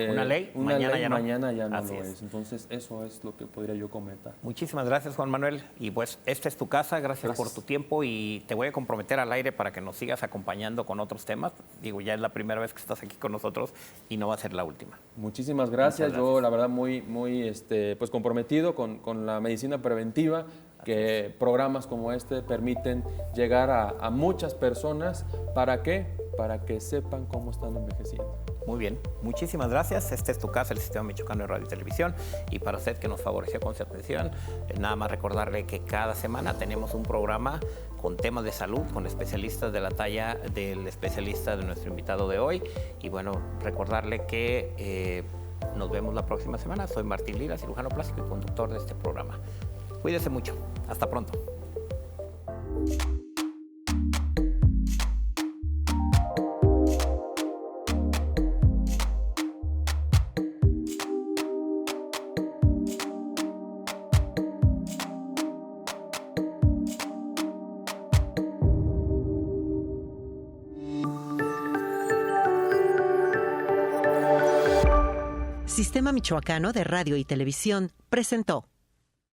una ley,
mañana ya no lo es. Entonces eso es lo que podría yo comentar.
Muchísimas gracias, Juan Manuel, y pues esta es tu casa, gracias por tu tiempo y te voy a comprometer al aire para que nos sigas acompañando con otros temas. Digo, ya es la primera vez que estás aquí con nosotros y no va a ser la última.
Muchísimas gracias. Yo la verdad muy pues comprometido con la medicina preventiva. que programas como este permiten llegar a muchas personas. ¿Para qué? Para que sepan cómo están envejeciendo.
Muy bien, muchísimas gracias. Este es tu casa, el Sistema Michoacano de Radio y Televisión. Y para usted que nos favoreció con su atención, nada más recordarle que cada semana tenemos un programa con temas de salud, con especialistas de la talla del especialista de nuestro invitado de hoy. Y bueno, recordarle que nos vemos la próxima semana. Soy Martín Lira, cirujano plástico y conductor de este programa. Cuídese mucho. Hasta pronto.
Sistema Michoacano de Radio y Televisión presentó